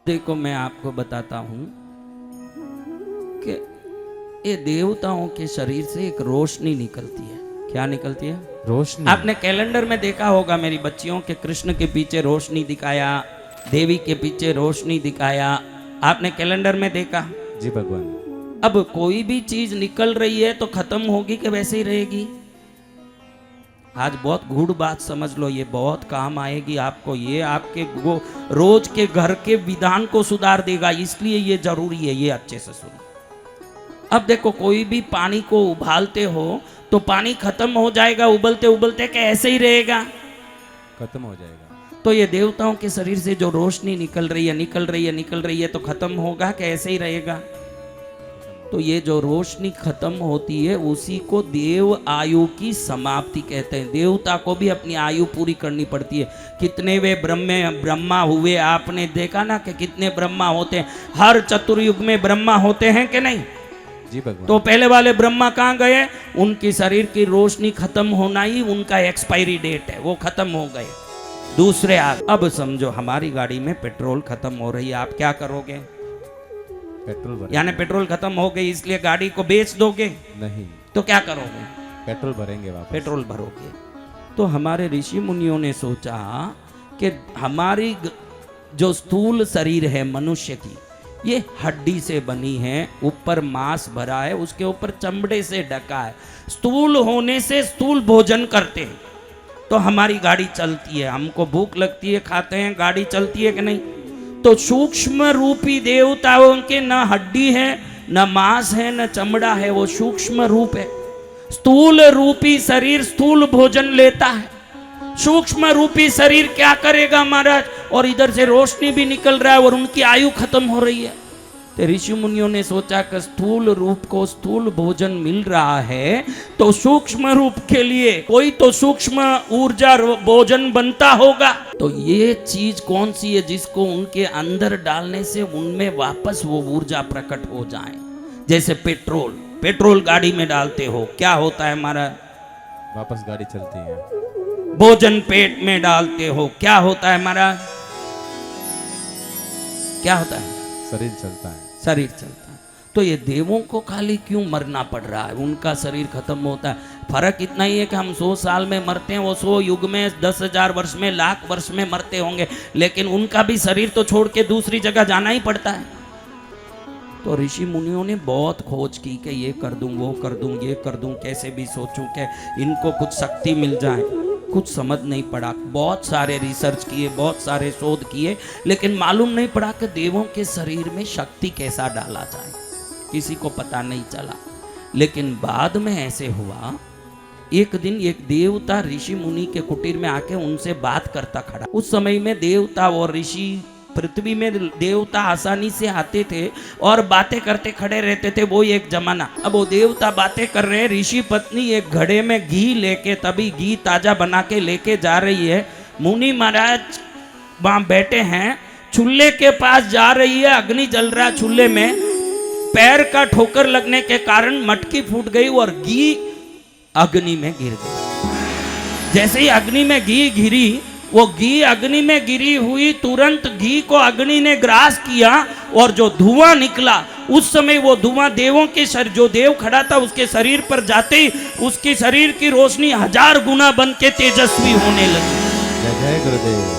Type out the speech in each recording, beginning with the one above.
देखो मैं आपको बताता हूं कि ये देवताओं के शरीर से एक रोशनी निकलती है। क्या निकलती है? रोशनी। आपने कैलेंडर में देखा होगा मेरी बच्चियों के कृष्ण के पीछे रोशनी दिखाया, देवी के पीछे रोशनी दिखाया। आपने कैलेंडर में देखा? जी भगवान। अब कोई भी चीज निकल रही है तो खत्म होगी कि वैसे ही रहेगी? आज बहुत गूढ़ बात समझ लो, ये बहुत काम आएगी आपको। ये आपके वो रोज के घर के विधान को सुधार देगा, इसलिए ये जरूरी है। ये अच्छे से सुनो। अब देखो, कोई भी पानी को उबालते हो तो पानी खत्म हो जाएगा उबलते उबलते, कि ऐसे ही रहेगा? खत्म हो जाएगा। तो ये देवताओं के शरीर से जो रोशनी निकल रही है तो खत्म होगा कि ऐसे ही रहेगा? तो ये जो रोशनी खत्म होती है उसी को देव आयु की समाप्ति कहते हैं। देवता को भी अपनी आयु पूरी करनी पड़ती है। कितने वे ब्रह्मा हुए, आपने देखा ना कि कितने ब्रह्मा होते हैं। हर चतुर्युग में ब्रह्मा होते हैं कि नहीं? जी भगवान। तो पहले वाले ब्रह्मा कहाँ गए? उनकी शरीर की रोशनी खत्म होना ही उनका एक्सपायरी डेट है, वो खत्म हो गए। दूसरे आ। अब समझो हमारी गाड़ी में पेट्रोल खत्म हो रही है, आप क्या करोगे? पेट्रोल भरेंगे। यानी पेट्रोल खत्म हो गई इसलिए गाड़ी को बेच दोगे? नहीं, तो क्या करोगे? पेट्रोल भरेंगे वापस। पेट्रोल भरोगे। तो हमारे ऋषि मुनियों ने सोचा कि हमारी जो स्थूल शरीर है मनुष्य की, ये हड्डी से बनी है, ऊपर मांस भरा है, उसके ऊपर चमड़े से ढका है। स्थूल होने से स्थूल भोजन करते हैं तो हमारी गाड़ी चलती है। हमको भूख लगती है, खाते हैं, गाड़ी चलती है कि नहीं? तो सूक्ष्म रूपी देवताओं के न हड्डी है, न मांस है, न चमड़ा है, वो सूक्ष्म रूप है। स्थूल रूपी शरीर स्थूल भोजन लेता है। सूक्ष्म रूपी शरीर क्या करेगा महाराज? और इधर से रोशनी भी निकल रहा है और उनकी आयु खत्म हो रही है। तो ऋषि मुनियों ने सोचा कि स्थूल रूप को स्थूल भोजन मिल रहा है तो सूक्ष्म रूप के लिए कोई तो सूक्ष्म ऊर्जा भोजन बनता होगा। तो ये चीज कौन सी है जिसको उनके अंदर डालने से उनमें वापस वो ऊर्जा प्रकट हो जाए? जैसे पेट्रोल गाड़ी में डालते हो, क्या होता है हमारा? वापस गाड़ी चलती है। भोजन पेट में डालते हो, क्या होता है हमारा? क्या होता है? शरीर चलता है। शरीर चलता है। तो ये देवों को खाली क्यों मरना पड़ रहा है? उनका शरीर खत्म होता है। फर्क इतना ही है कि हम 100 साल में मरते हैं, वो 100 युग में, 10,000 वर्ष में, लाख वर्ष में मरते होंगे, लेकिन उनका भी शरीर तो छोड़ के दूसरी जगह जाना ही पड़ता है। तो ऋषि मुनियों ने बहुत खोज की कि ये कर दूं, वो कर दूं, ये कर दूं, कैसे भी सोचूं कि इनको कुछ शक्ति मिल जाए। कुछ समझ नहीं पड़ा। बहुत सारे रिसर्च किए, बहुत सारे शोध किए, लेकिन मालूम नहीं पड़ा कि देवों के शरीर में शक्ति कैसा डाला जाए। किसी को पता नहीं चला। लेकिन बाद में ऐसे हुआ, एक दिन एक देवता ऋषि मुनि के कुटीर में आके उनसे बात करता खड़ा। उस समय में देवता और ऋषि, पृथ्वी में देवता आसानी से आते थे और बातें करते खड़े रहते थे, वो एक जमाना। अब वो देवता बातें कर रहे हैं, ऋषि पत्नी एक घड़े में घी लेके, तभी घी ताजा बना के लेके जा रही है। मुनि महाराज वहां बैठे हैं, चूल्हे के पास जा रही है, अग्नि जल रहा चूल्हे में, पैर का ठोकर लगने के कारण मटकी फूट गई और घी अग्नि में गिर गई। जैसे ही अग्नि में घी गिरी, वो घी अग्नि में गिरी हुई, तुरंत घी को अग्नि ने ग्रास किया और जो धुआं निकला, उस समय वो धुआं देवों के शरीर, जो देव खड़ा था उसके शरीर पर जाते ही उसके शरीर की रोशनी 1000 गुना बन के तेजस्वी होने लगी। जय गुरुदेव।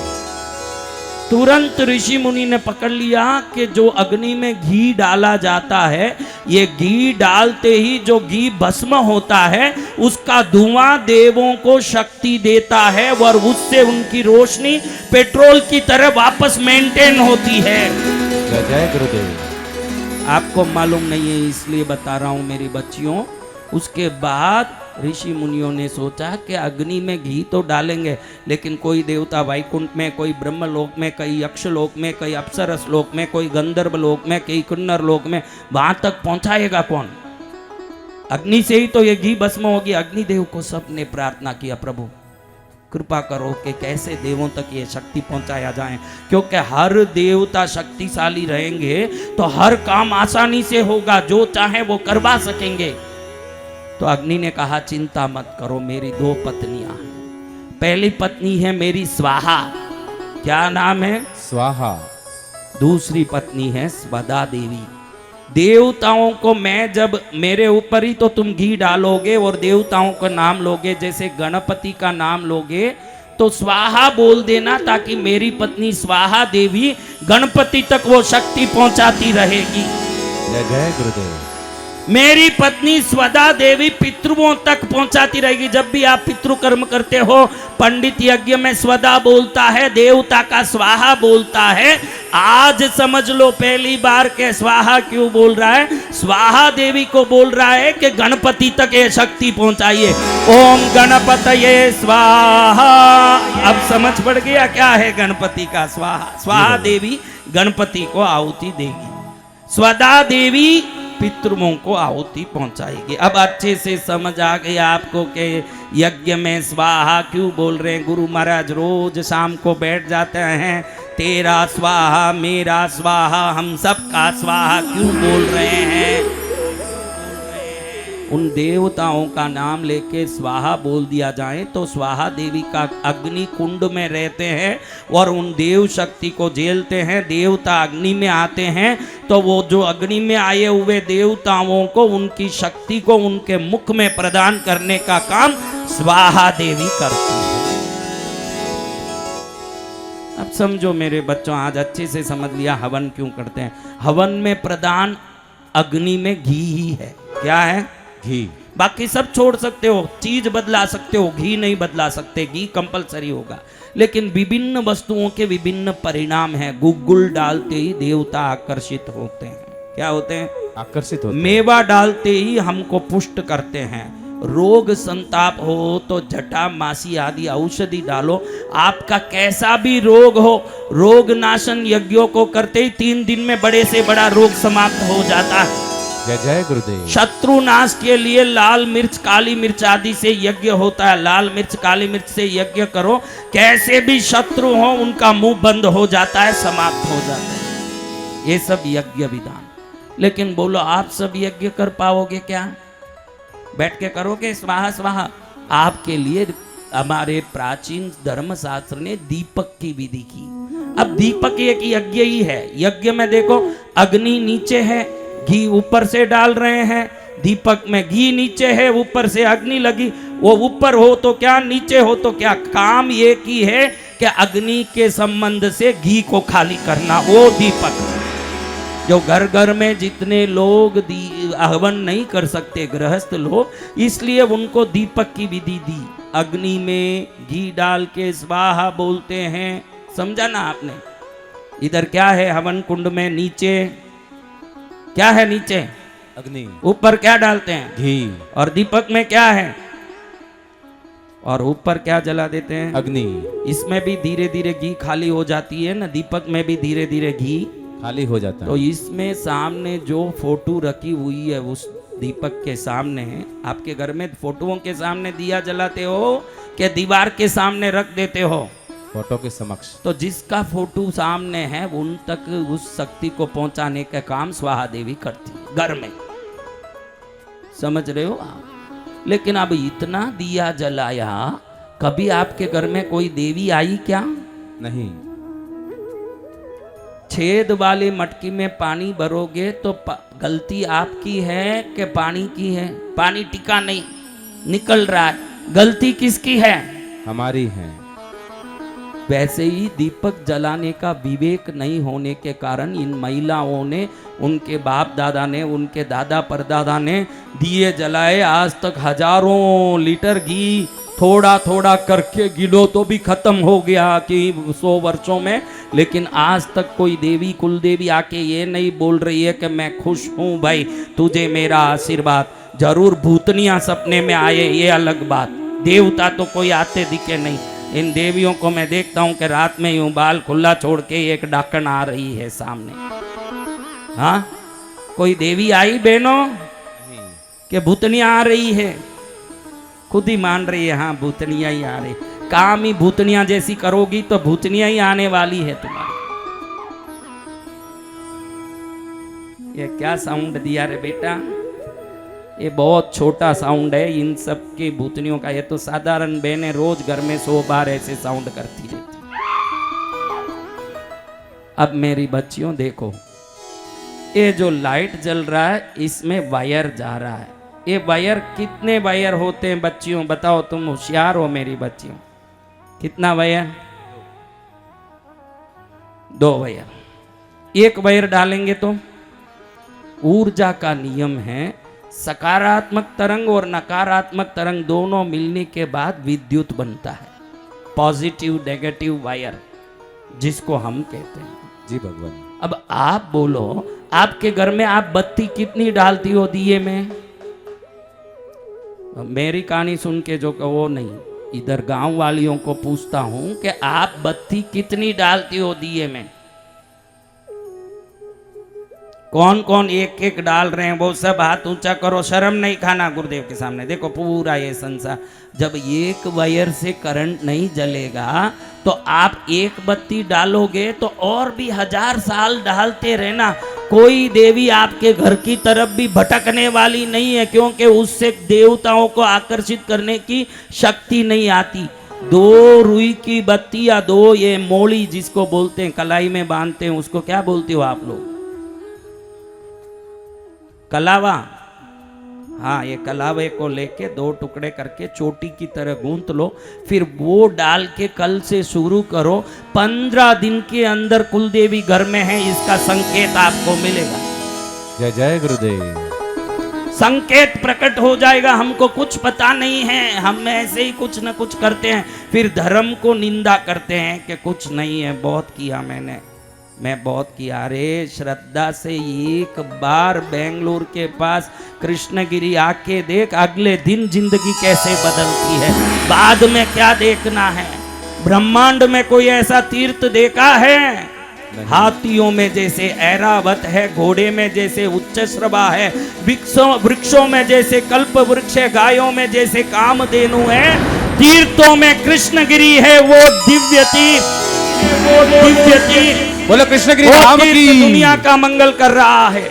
तुरंत ऋषि मुनि ने पकड़ लिया कि जो अग्नि में घी डाला जाता है, ये घी डालते ही जो घी भस्म होता है, उसका धुआं देवों को शक्ति देता है और उससे उनकी रोशनी पेट्रोल की तरह वापस मेंटेन होती है। जय गुरुदेव। आपको मालूम नहीं है इसलिए बता रहा हूं मेरी बच्चियों। उसके बाद ऋषि मुनियों ने सोचा कि अग्नि में घी तो डालेंगे, लेकिन कोई देवता वैकुंठ में, कोई ब्रह्मलोक में, कोई यक्षलोक में, कोई अप्सरस लोक में, कोई गंधर्व लोक में, कोई किन्नर लोक में, वहां तक पहुंचाएगा कौन? अग्नि से ही तो ये घी भस्म होगी। अग्निदेव को सबने प्रार्थना किया, प्रभु कृपा करो कि कैसे देवों तक ये शक्ति पहुंचाया जाए, क्योंकि हर देवता शक्तिशाली रहेंगे तो हर काम आसानी से होगा, जो चाहे वो करवा सकेंगे। तो अग्नि ने कहा, चिंता मत करो, मेरी 2 पत्नियां हैं। पहली पत्नी है मेरी स्वाहा। क्या नाम है? स्वाहा। दूसरी पत्नी है स्वदा देवी। देवताओं को मैं जब मेरे ऊपर ही तो तुम घी डालोगे और देवताओं का नाम लोगे, जैसे गणपति का नाम लोगे तो स्वाहा बोल देना, ताकि मेरी पत्नी स्वाहा देवी गणपति तक वो शक्ति पहुंचाती रहेगी। जय जय गुरुदेव। मेरी पत्नी स्वदा देवी पितृओं तक पहुंचाती रहेगी। जब भी आप पितृकर्म करते हो, पंडित यज्ञ में स्वदा बोलता है, देवता का स्वाहा बोलता है। आज समझ लो पहली बार के स्वाहा क्यों बोल रहा है, स्वाहा देवी को बोल रहा है कि गणपति तक ये शक्ति पहुंचाइए। ओम गणपतये स्वाहा। अब समझ पड़ गया क्या है गणपति का स्वाहा। स्वाहा देवी गणपति को आहुति देगी, स्वदा देवी पितृओं को आहुति पहुंचाएगी। अब अच्छे से समझ आ गया आपको कि यज्ञ में स्वाहा क्यों बोल रहे हैं। गुरु महाराज रोज शाम को बैठ जाते हैं, तेरा स्वाहा मेरा स्वाहा हम सबका स्वाहा क्यों बोल रहे हैं। उन देवताओं का नाम लेके स्वाहा बोल दिया जाए तो स्वाहा देवी का अग्नि कुंड में रहते हैं और उन देव शक्ति को झेलते हैं। देवता अग्नि में आते हैं तो वो जो अग्नि में आए हुए देवताओं को, उनकी शक्ति को उनके मुख में प्रदान करने का काम स्वाहा देवी करती है। अब समझो मेरे बच्चों, आज अच्छे से समझ लिया हवन क्यों करते हैं। हवन में प्रदान अग्नि में घी ही है। क्या है? घी। बाकी सब छोड़ सकते हो, चीज बदला सकते हो, घी नहीं बदला सकते। घी कंपलसरी होगा, लेकिन विभिन्न वस्तुओं के विभिन्न परिणाम हैं। गुग्गुल डालते ही देवता आकर्षित होते हैं। क्या होते हैं? आकर्षित होते हैं। मेवा डालते ही हमको पुष्ट करते हैं। रोग संताप हो तो जटा मासी आदि औषधि डालो। आपका कैसा भी रोग हो, रोग नाशन यज्ञों को करते ही 3 दिन में बड़े से बड़ा रोग समाप्त हो जाता है। जय जय गुरुदेव। शत्रु नाश के लिए लाल मिर्च काली मिर्च आदि से यज्ञ होता है। लाल मिर्च काली मिर्च से यज्ञ करो, कैसे भी शत्रु हो उनका मुंह बंद हो जाता है, समाप्त हो जाता है। ये सब यज्ञ विधान। लेकिन बोलो आप सब यज्ञ कर पाओगे क्या? बैठ के करोगे स्वाहा स्वाहा? आपके लिए हमारे प्राचीन धर्मशास्त्र ने दीपक की विधि की। अब दीपक एक यज्ञ ही है। यज्ञ में देखो अग्नि नीचे है, घी ऊपर से डाल रहे हैं। दीपक में घी नीचे है, ऊपर से अग्नि लगी। वो ऊपर हो तो क्या, नीचे हो तो क्या, काम एक ही है कि अग्नि के संबंध से घी को खाली करना। वो दीपक जो घर घर में जितने लोग हवन नहीं कर सकते गृहस्थ लोग, इसलिए उनको दीपक की विधि दी। अग्नि में घी डाल के स्वाहा बोलते हैं। समझा ना आपने? इधर क्या है हवन कुंड में? नीचे क्या है? नीचे अग्नि। ऊपर क्या डालते हैं? घी। और दीपक में क्या है? और ऊपर क्या जला देते हैं? अग्नि। इसमें भी धीरे धीरे घी खाली हो जाती है ना, दीपक में भी धीरे धीरे घी खाली हो जाता है। तो इसमें सामने जो फोटो रखी हुई है उस दीपक के सामने, आपके घर में फोटोओं के सामने दिया जलाते हो कि दीवार के सामने रख देते हो? फोटो के समक्ष। तो जिसका फोटो सामने है उन तक उस शक्ति को पहुंचाने का काम स्वाहा देवी करती है घर में। समझ रहे हो आप? लेकिन अब इतना दिया जलाया, कभी आपके घर में कोई देवी आई क्या? नहीं। छेद वाली मटकी में पानी भरोगे तो गलती आपकी है कि पानी की है? पानी टिका नहीं, निकल रहा है। गलती किसकी है? हमारी है। वैसे ही दीपक जलाने का विवेक नहीं होने के कारण इन महिलाओं ने, उनके बाप दादा ने, उनके दादा परदादा ने दिए जलाए। आज तक हजारों लीटर घी थोड़ा थोड़ा करके गिनो तो भी खत्म हो गया कि 100 वर्षों में। लेकिन आज तक कोई देवी कुल देवी आके ये नहीं बोल रही है कि मैं खुश हूँ भाई, तुझे मेरा आशीर्वाद। जरूर भूतनियां सपने में आए, ये अलग बात। देवता तो कोई आते दिखे नहीं। इन देवियों को मैं देखता हूँ कि रात में यूं बाल खुला छोड़ के एक डाकन आ रही है सामने। हाँ, कोई देवी आई बहनों कि भूतनियां आ रही है? खुद ही मान रही है, हाँ भूतनियां ही आ रही। काम ही भूतनियां जैसी करोगी तो भूतनियां ही आने वाली है तुम्हारी। ये क्या साउंड दिया रे बेटा? ये बहुत छोटा साउंड है इन सब के भूतनियों का। ये तो साधारण बहनें रोज घर में 100 बार ऐसे साउंड करती रहती। अब मेरी बच्चियों देखो, ये जो लाइट जल रहा है इसमें वायर जा रहा है। ये वायर, कितने वायर होते हैं बच्चियों बताओ, तुम होशियार हो मेरी बच्चियों, कितना वायर? 2 वायर। एक वायर डालेंगे तो ऊर्जा का नियम है, सकारात्मक तरंग और नकारात्मक तरंग दोनों मिलने के बाद विद्युत बनता है, पॉजिटिव नेगेटिव वायर जिसको हम कहते हैं। जी भगवान। अब आप बोलो, आपके घर में आप बत्ती कितनी डालती हो दिए में? मेरी कहानी सुन के जो वो नहीं, इधर गांव वालियों को पूछता हूं कि आप बत्ती कितनी डालती हो दिए में? कौन कौन एक एक डाल रहे हैं वो सब हाथ ऊंचा करो, शर्म नहीं खाना गुरुदेव के सामने। देखो पूरा ये संसार, जब एक वायर से करंट नहीं जलेगा तो आप एक बत्ती डालोगे तो और भी 1000 साल डालते रहना, कोई देवी आपके घर की तरफ भी भटकने वाली नहीं है, क्योंकि उससे देवताओं को आकर्षित करने की शक्ति नहीं आती। 2 रुई की बत्ती या 2 ये मोड़ी जिसको बोलते हैं, कलाई में बांधते हैं, उसको क्या बोलते हो आप लोग? कलावा। हाँ, ये कलावे को लेके 2 टुकड़े करके चोटी की तरह गूंथ लो, फिर वो डाल के कल से शुरू करो। 15 दिन के अंदर कुलदेवी घर में है, इसका संकेत आपको मिलेगा। जय जय गुरुदेव। संकेत प्रकट हो जाएगा। हमको कुछ पता नहीं है, हम ऐसे ही कुछ न कुछ करते हैं, फिर धर्म को निंदा करते हैं कि कुछ नहीं है, बहुत किया मैं बहुत किया। अरे श्रद्धा से एक बार बेंगलुरु के पास कृष्णगिरी आके देख, अगले दिन जिंदगी कैसे बदलती है। बाद में क्या देखना है? ब्रह्मांड में कोई ऐसा तीर्थ देखा है? हाथियों में जैसे ऐरावत है, घोड़े में जैसे उच्चश्रवा है, वृक्षों में जैसे कल्प वृक्ष है, गायों में जैसे कामधेनु है, तीर्थों में कृष्णगिरी है, वो दिव्य तीर्थ, वो दिव्य तीर्थ, बोलो कृष्णगिरी धाम की। दुनिया का मंगल कर रहा है।